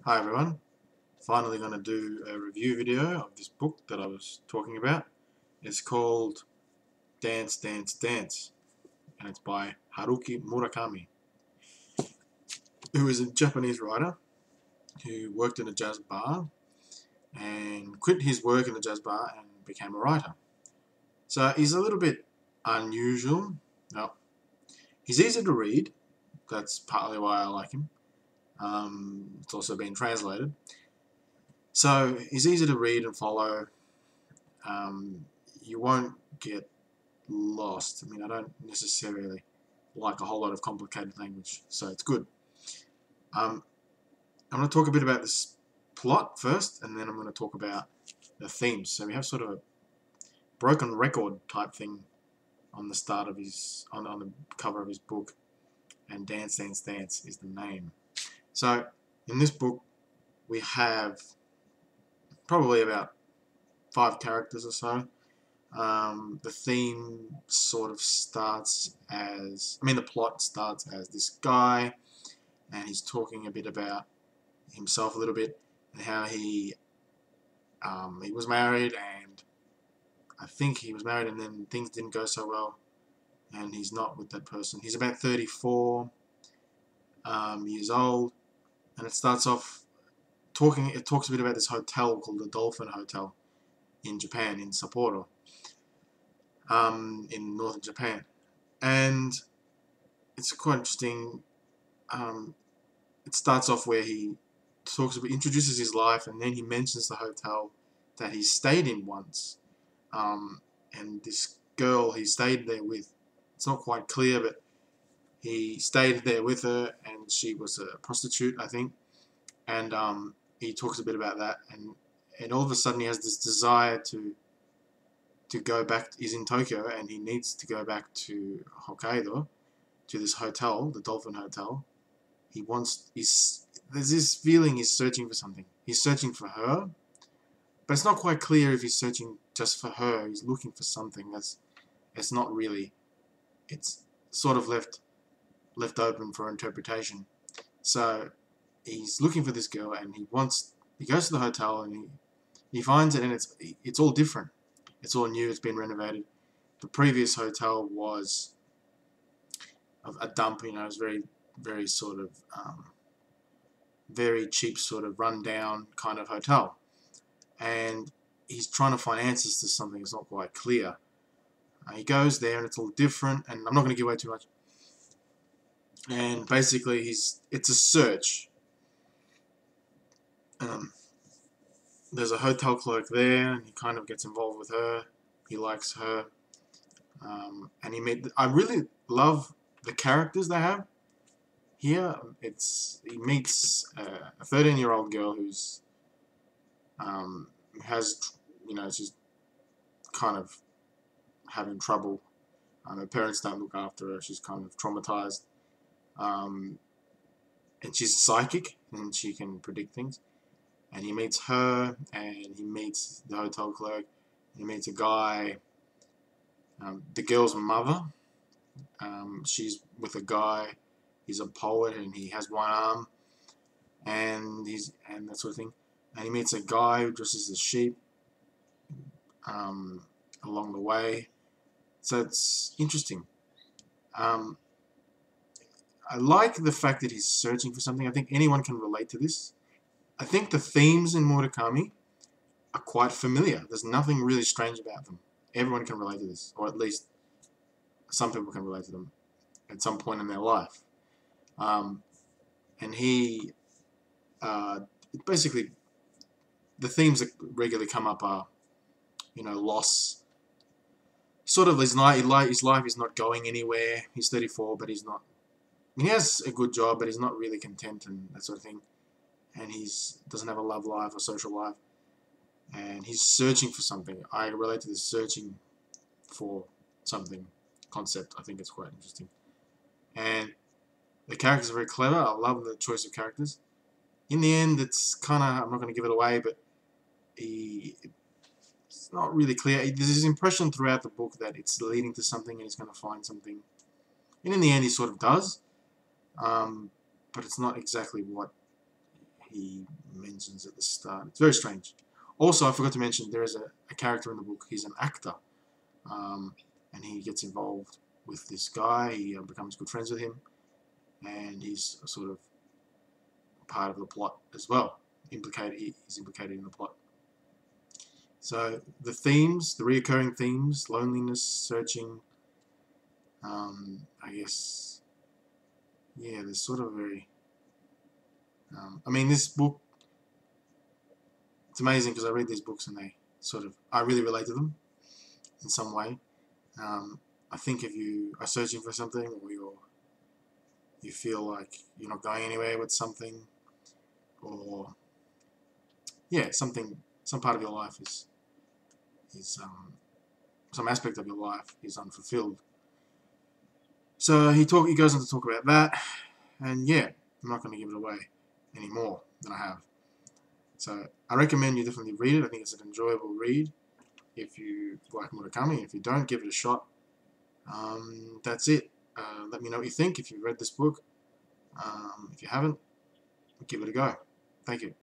Hi everyone, finally going to do a review video of this book that I was talking about. It's called Dance, Dance, Dance, and it's by Haruki Murakami, who is a Japanese writer who worked in a jazz bar and quit his work in the jazz bar and became a writer. So he's a little bit unusual. Now, he's easy to read, that's partly why I like him. It's also been translated. So he's easy to read and follow. Um, you won't get lost. I mean, I don't necessarily like a whole lot of complicated language, so it's good. Um, I'm going to talk a bit about this plot first, and then I'm going to talk about the themes. So we have sort of a broken record type thing on the start of his, on the cover of his book, and Dance, Dance, Dance is the name. So in this book, we have probably about 5 characters or so. The theme sort of starts as, the plot starts as this guy, and he's talking a bit about himself a little bit, and how he was married, and I think he was married, and then things didn't go so well, and he's not with that person. He's about 34 years old, and it starts off talking. It talks a bit about this hotel called the Dolphin Hotel in Japan, in Sapporo, in northern Japan, and it's quite interesting. It starts off where he talks about, introduces his life, and then he mentions the hotel that he stayed in once, and this girl he stayed there with. It's not quite clear, but he stayed there with her, and she was a prostitute, I think. And he talks a bit about that, and all of a sudden he has this desire to go back. He's in Tokyo, and he needs to go back to Hokkaido, to this hotel, the Dolphin Hotel. There's this feeling he's searching for something. He's searching for her, but it's not quite clear if he's searching just for her. He's looking for something it's not really. It's sort of left open for interpretation. So he's looking for this girl, and he goes to the hotel, and he finds it, and it's all different. It's all new. It's been renovated. The previous hotel was a dump. It was very sort of very cheap, sort of run-down kind of hotel. And he's trying to find answers to something that's not quite clear. He goes there, and it's all different, and I'm not going to give away too much. And basically, it's a search. There's a hotel clerk there, and he kind of gets involved with her. He likes her. And I really love the characters they have. Here, he meets a 13-year-old girl who's has, she's kind of having trouble. Her parents don't look after her. She's kind of traumatized, and she's psychic, and she can predict things. And he meets her, and he meets the hotel clerk. He meets a guy, the girl's mother. She's with a guy. He's a poet, and he has one arm, and that sort of thing. And he meets a guy who dresses as sheep along the way. So it's interesting. I like the fact that he's searching for something. I think anyone can relate to this. I think the themes in Murakami are quite familiar. There's nothing really strange about them. Everyone can relate to this, or at least some people can relate to them at some point in their life. And he basically, the themes that regularly come up are, loss. Sort of his life is not going anywhere. He's 34, but he's not. He has a good job, but he's not really content and that sort of thing. And doesn't have a love life or social life. And he's searching for something. I relate to this searching for something concept. I think it's quite interesting. And the characters are very clever. I love the choice of characters. In the end, it's kind of, I'm not going to give it away, but it's not really clear. There's this impression throughout the book that it's leading to something and he's going to find something. And in the end, he sort of does. But it's not exactly what he mentions at the start. It's very strange. Also, I forgot to mention there is a character in the book. He's an actor, and he gets involved with this guy. He becomes good friends with him, and he's sort of part of the plot as well. He's implicated in the plot. So the themes, the reoccurring themes: loneliness, searching. I guess, yeah, there's sort of very. I mean, this book. It's amazing because I read these books and I really relate to them in some way. I think if you are searching for something, or you feel like you're not going anywhere with something, or yeah, some part of your life is some aspect of your life is unfulfilled. So he goes on to talk about that, and yeah, I'm not going to give it away any more than I have. So I recommend you definitely read it. I think it's an enjoyable read if you like Murakami. If you don't, give it a shot. That's it. Let me know what you think if you've read this book. If you haven't, give it a go. Thank you.